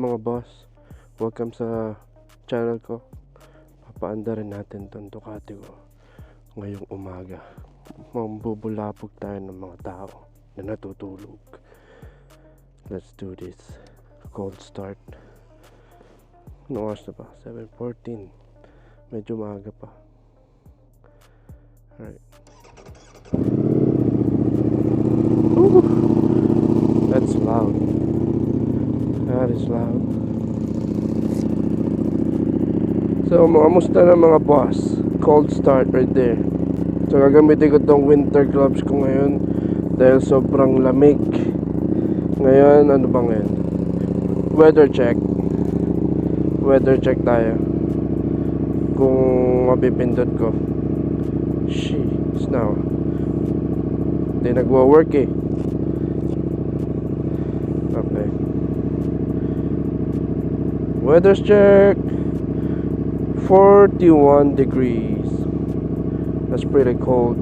mga boss, welcome sa channel ko. Papaanda rin natin tong Ducati ko ngayong umaga. Mambubulabog tayo ng mga tao na natutulog. Let's do this. Cold start. Ano oras na ba? 7:14. Medyo maaga pa. Alright. Ooh, that's loud. That is loud. So, kamusta na mga boss? Cold start right there. So, gagamitin ko tong winter gloves ko ngayon dahil sobrang lamig. Ngayon, ano ba ngayon? Weather check. Weather check tayo. Kung mapipindot ko. Sheesh, now. Hindi nagwa-work eh. Okay. Weather check. 41 degrees. That's pretty cold.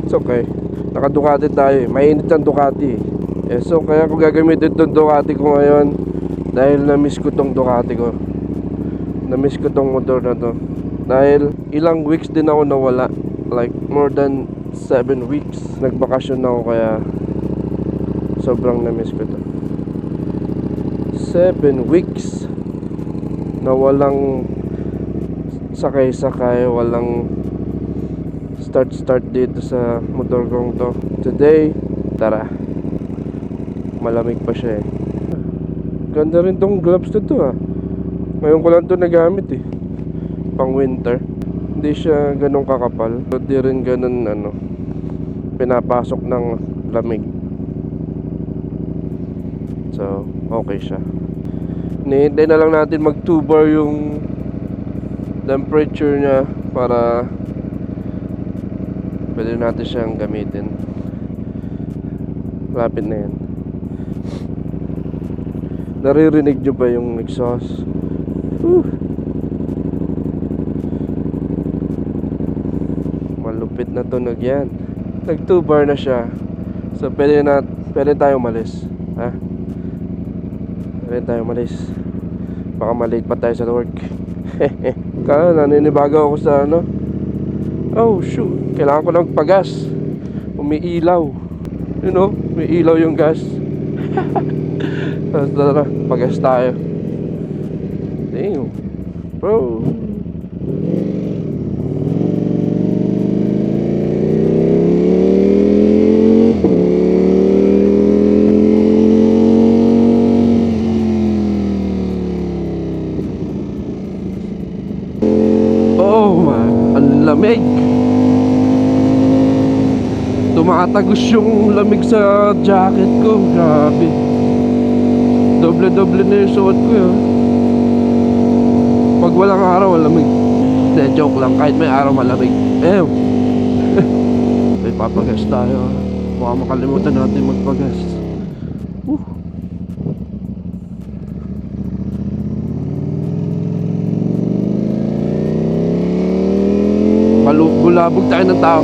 It's okay. Naka-Ducati tayo eh. Mainit ang Ducati eh. So kaya ko gagamitin itong Ducati ko ngayon dahil na-miss ko tong Ducati ko. Na-miss ko tong motor na to. Dahil ilang weeks din ako nawala. Like more than 7 weeks. Nagbakasyon ako kaya sobrang na-miss ko to. 7 weeks na walang sakay-sakay, walang start dito sa motor kong to. Today, tara, malamig pa siya eh. Ganda rin tong gloves na to ah. Ngayon ko lang to nagamit eh, pang winter. Hindi siya ganun kakapal, hindi rin ganun pinapasok ng lamig. So, okay siya. Hinihintay na lang natin mag 2 bar yung temperature niya para pwede natin siyang gamitin. Lapit na yan. Naririnig nyo ba yung exhaust? Malupit na tunog yan. Nag 2 bar na siya. So pwede tayo umalis. Ha? Pwede tayo umalis. Baka malate pa tayo sa work. Kaya naninibago ako sa oh shoot, kailangan ko ng pagas. Umiilaw. You know, umiilaw yung gas. Tara, pagas tayo. Damn bro. Lamig. Tumatagos yung lamig sa jacket ko. Grabe. Doble na yung suot ko yun. Pag walang araw, malamig. Hindi, joke lang. Kahit may araw, malamig. May papagas tayo. Baka makalimutan natin magpagas. Bulabog tayo ng tao.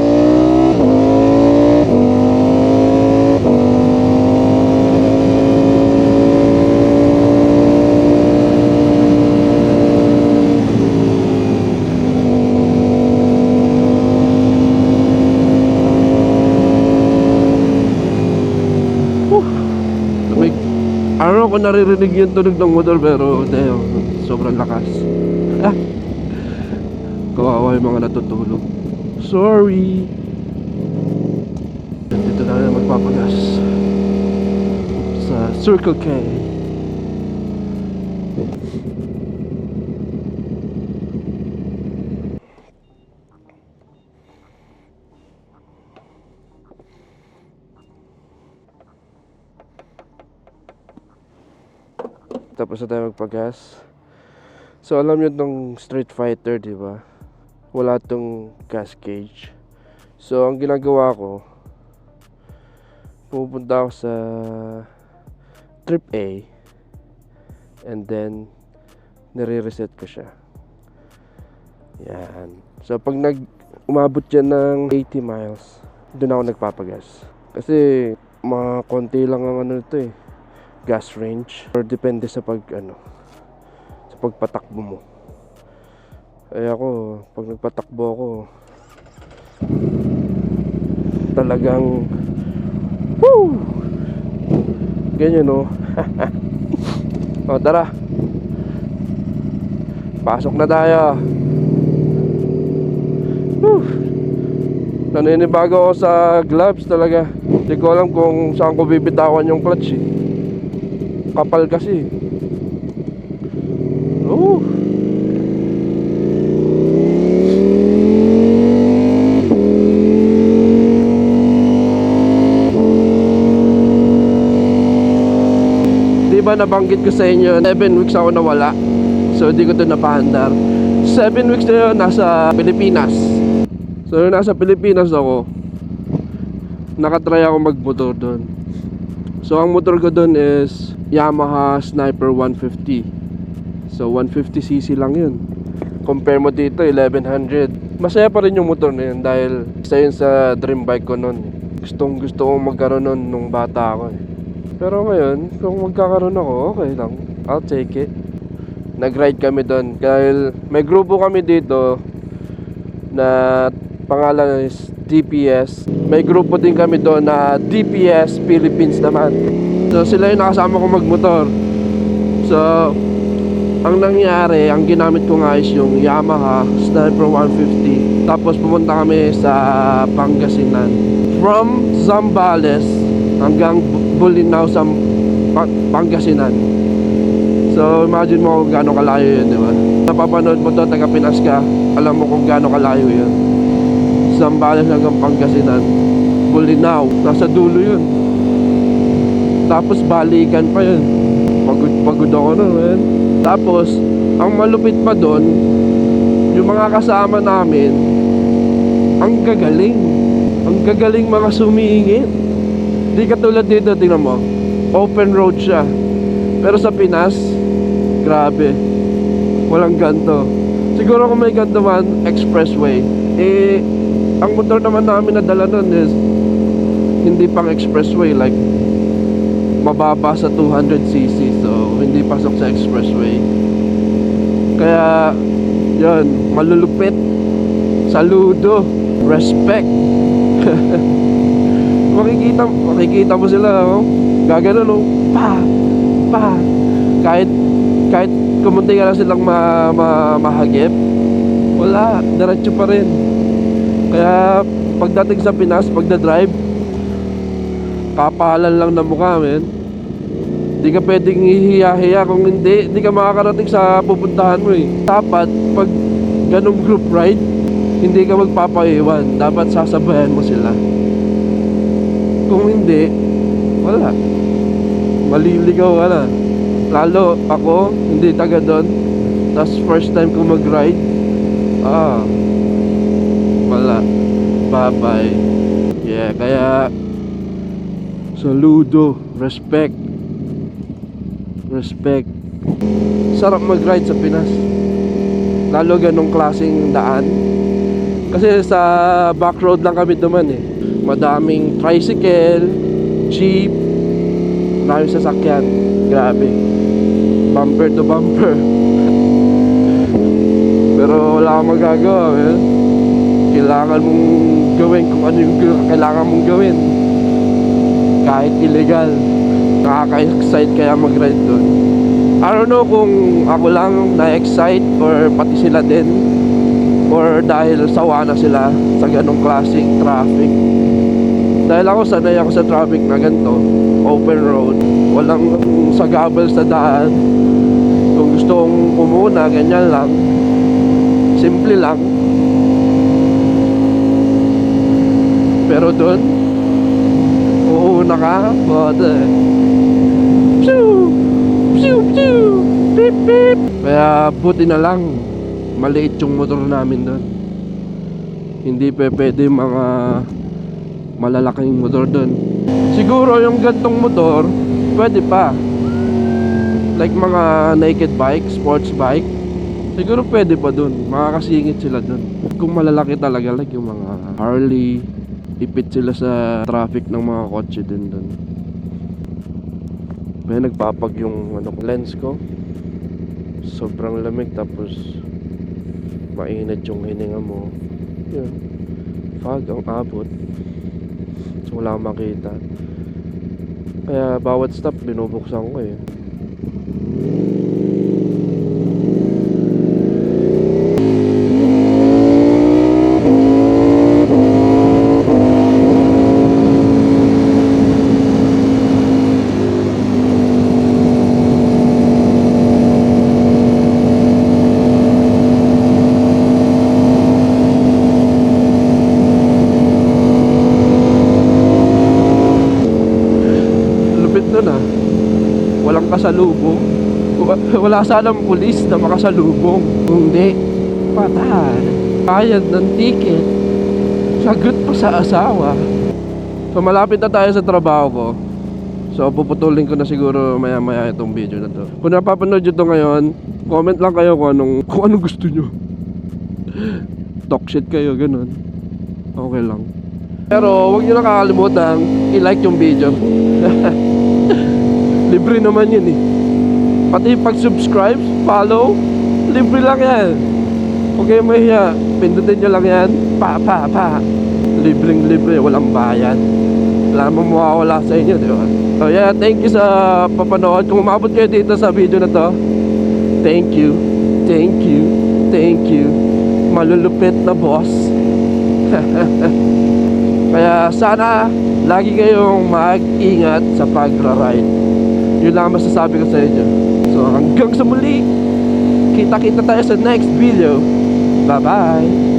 Lamig. I don't know kung naririnig yung tunog ng motor pero sobrang lakas. Kawawa yung mga natutulog. Sorry. Dito na magpapagas sa Circle K. Tapos na tayo magpagas. So alam nyo tong Street Fighter, di ba? Wala tong gas gauge. So ang ginagawa ko, pupunta ako sa trip A and then nire-reset ko siya. Yan. So pag umabot dyan ng 80 miles, doon ako nagpapagas. Kasi mga konti lang ang ito eh, gas range or depende sa sa pagpatakbo mo. Ay ako, pag nagpatakbo ako, talagang woo! Ganyan no. O tara, pasok na tayo. Woo! Naninibago ako sa gloves talaga. Hindi ko alam kung saan ko bibitawan yung clutch eh. Kapal kasi. Oh. Diba nabanggit ko sa inyo, 7 weeks ako nawala. So di ko ito napahandar. 7 weeks na yun, nasa Pilipinas. So nasa Pilipinas ako, nakatry ako magmotor doon. So ang motor ko doon is Yamaha Sniper 150. So 150cc lang yun. Compare mo dito 1100. Masaya pa rin yung motor na yun dahil isa yun sa dream bike ko noon. Gusto kong magkaroon noon nung bata ako eh. Pero ngayon, kung magkakaroon ako, okay lang, I'll take it. Nag-ride kami doon dahil may grupo kami dito na pangalan is DPS. May grupo din kami doon na DPS Philippines naman. So sila yung nakasama ko magmotor. So ang nangyari, ang ginamit ko nga is yung Yamaha Sniper 150. Tapos pumunta kami sa Pangasinan. From Zambales hanggang Bolinao sa Pangasinan. So imagine mo kung gaano kalayo yun, di ba? Napapanood mo to, taga Pinas ka, alam mo kung gaano kalayo yun. Zambales hanggang Pangasinan, Bolinao, nasa dulo yun. Tapos balikan pa yun. Pagod ako nun, man. Tapos ang malupit pa doon, yung mga kasama namin, ang gagaling mga sumiingit. Di katulad dito, tingnan mo, open road siya. Pero sa Pinas, grabe, walang ganto. Siguro kung may ganto man, expressway. Ang motor naman namin na dala nun is hindi pang expressway, like mababa sa 200cc, so hindi pasok sa expressway. Kaya yun, malulupit. Saludo, respect. makikita mo sila, oh. Gagano, no? Pa. Kahit kumunti ka lang silang mahagip, wala, diretso pa rin. Kaya pagdating sa Pinas, pagda-drive, kapahalan lang ng mukha, men. Di ka pwedeng hihiya-hiya, kung hindi ka makakarating sa pupuntahan mo eh. Dapat pag ganong group ride, hindi ka magpapaiwan, dapat sasabayan mo sila. Kung hindi, wala, maliligaw ka na. Lalo ako, hindi taga doon, tas first time ko mag-ride, wala, bye-bye. Yeah, kaya saludo, respect. Sarap mag-ride sa Pinas, lalo ganong klaseng daan. Kasi sa back road lang kami duman eh. Madaming tricycle, jeep, maraming sasakyan. Grabe, bumper to bumper. Pero wala kang magagawa, man. Kailangan mong gawin kung ano yung kailangan mong gawin, kahit illegal. Nakaka-excite kaya mag-ride doon. I don't know kung ako lang na-excite or pati sila din, or dahil sawa na sila sa ganong klaseng traffic. Dahil ako sanay ako sa traffic na ganito, open road, walang sagabal sa daan. Kung gusto kong umuna, ganyan lang, simple lang. Pero doon, uuna ka, bode. Beep beep. Kaya buti na lang maliit yung motor namin doon. Hindi pwede mga malalaking motor doon. Siguro yung gantong motor pwede pa, like mga naked bike, sports bike, siguro pwede pa doon, makakasingit sila doon. Kung malalaki talaga, like yung mga Harley, ipit sila sa traffic ng mga kotse din doon. May nagpapag yung lens ko. Sobrang lamig, tapos mainit yung hininga mo. Yun. Fog ang abot. So wala kang makita. Kaya bawat stop binubuksan ko eh. Walang kasalubong. Wala sanang pulis na makasalubong. Hindi, patay. Bayad ng ticket, sagot pa sa asawa. So malapit na tayo sa trabaho ko. So puputulin ko na siguro maya maya itong video na to. Kung napapanood nyo to ngayon, comment lang kayo kung anong gusto nyo. Talk shit kayo, ganun. Okay lang. Pero huwag nyo na kakalimutan i-like yung video. Libre naman yun eh. Pati pag-subscribe, follow, libre lang yan. Huwag kayong mahiya, pindutin nyo lang yan. Pa. Libreng-libre, walang bayad. Wala namang mawawala sa inyo, di ba? So yeah, thank you sa papanood. Kung umabot kayo dito sa video na to, thank you. Malulupit na boss. Kaya sana lagi kayong mag-ingat sa pagra-ride. Yun lang masasabi ko sa inyo. So hanggang sa muli, kita-kita tayo sa next video. Bye-bye.